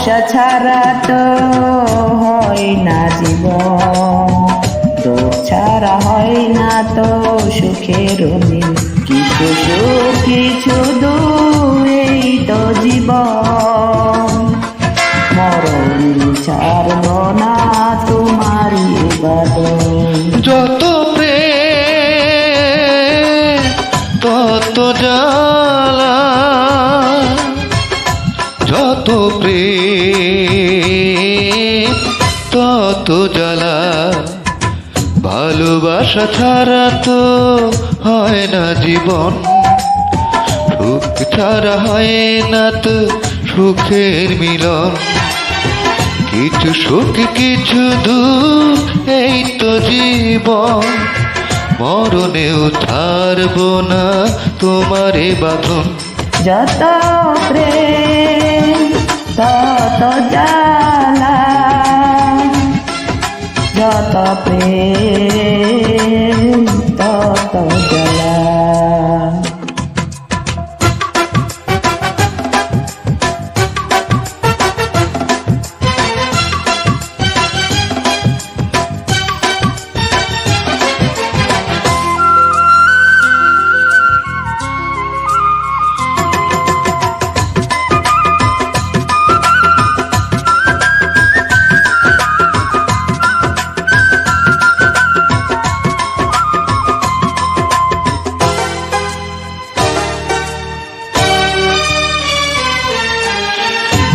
ভালোবাসা ছাড়া তো হয় না জীবন, দুঃখ ছাড়া হয় না তো সুখের মিল। কিছু সুখ কিছু দুঃখ এই তো জীবন, মরণ ছাড়ব না তোমারই বাদন। যত প্রেম তত জ্বালা, যত প্রেম তত জ্বালা। ভালোবাসা ছাড়া তো হয় না জীবন, সুখ ছাড়া হয় না তো সুখের মিলন। কিছু সুখ কিছু দুঃখ এই তো জীবন, মরণেও ছাড়ব না তোমারে বাঁধন। যত প্রেম তত জ্বালা, যত প্রেম তত জ্বালা।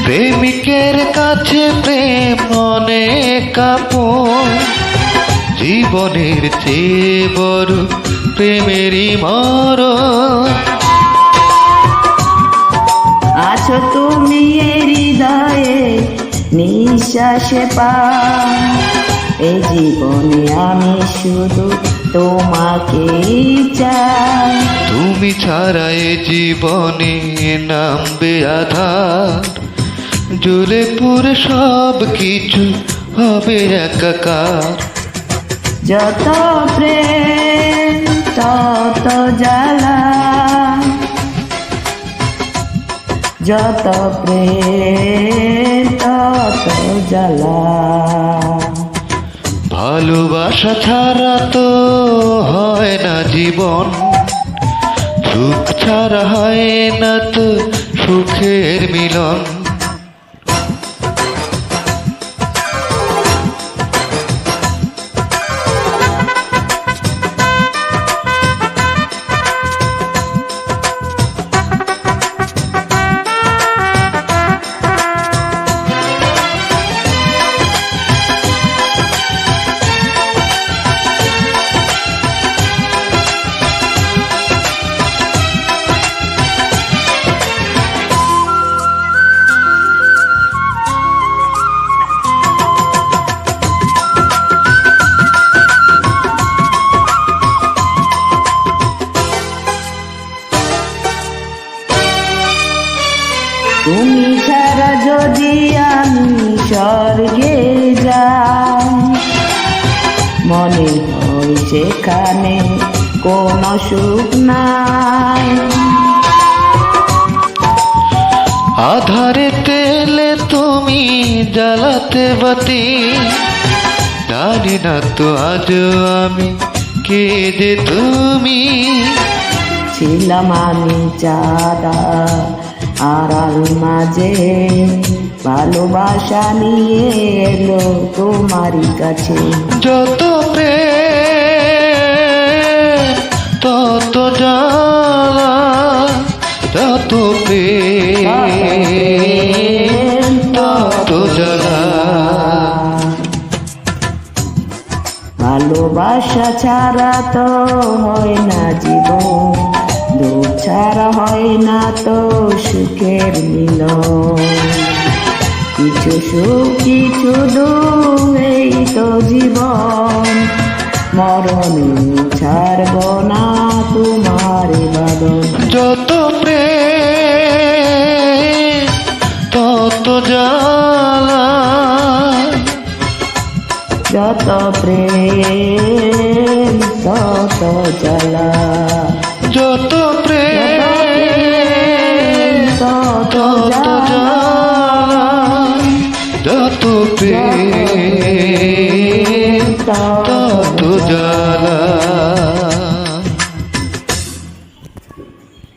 প্রেমিকের কাছে প্রেম অনেক আপন, জীবনের চেয়ে বড় প্রেমেরই মরণ। আছো তুমি এই হৃদয়ে নিঃশ্বাসে পাও, এই জীবনে আমি শুধু তোমাকেই চাই। তুমি ছাড়া এ জীবনে নামবে আধার, জ্বলে পুরে সব কিছু হবে একাকার। যত প্রেম তত জ্বালা, যত প্রেম তত জ্বালা। ভালোবাসা ছাড়া তো হয় না জীবন, সুখ ছাড়া হয় না তো সুখের মিলন। তুমি ছাড়া যদি আমি স্বর্গে যাই, মনে হয় সেখানে কোনো সুখ নাই। আধারে তেলে তুমি জ্বালাতে বাতি, জানি না তো আজও আমি কে যে তুমি। ছিলাম আমি চাঁদা আড়াল মাঝে, ভালোবাসা নিয়ে এলো তোমারই কাছে। যত প্রেম তত জ্বালা, যত প্রেম তত জ্বালা। ভালোবাসা ছাড়া তো হয় না জীবন, দুঃখ ছাড়া হয় না তো সুখের মিলন। কিছু সুখ কিছু দুঃখ এই তো জীবন, মরণে ছাড়ব না তোমার বাদন। যত প্রেম তত জ্বালা, যত প্রেম তত জ্বালা। যত প্রেম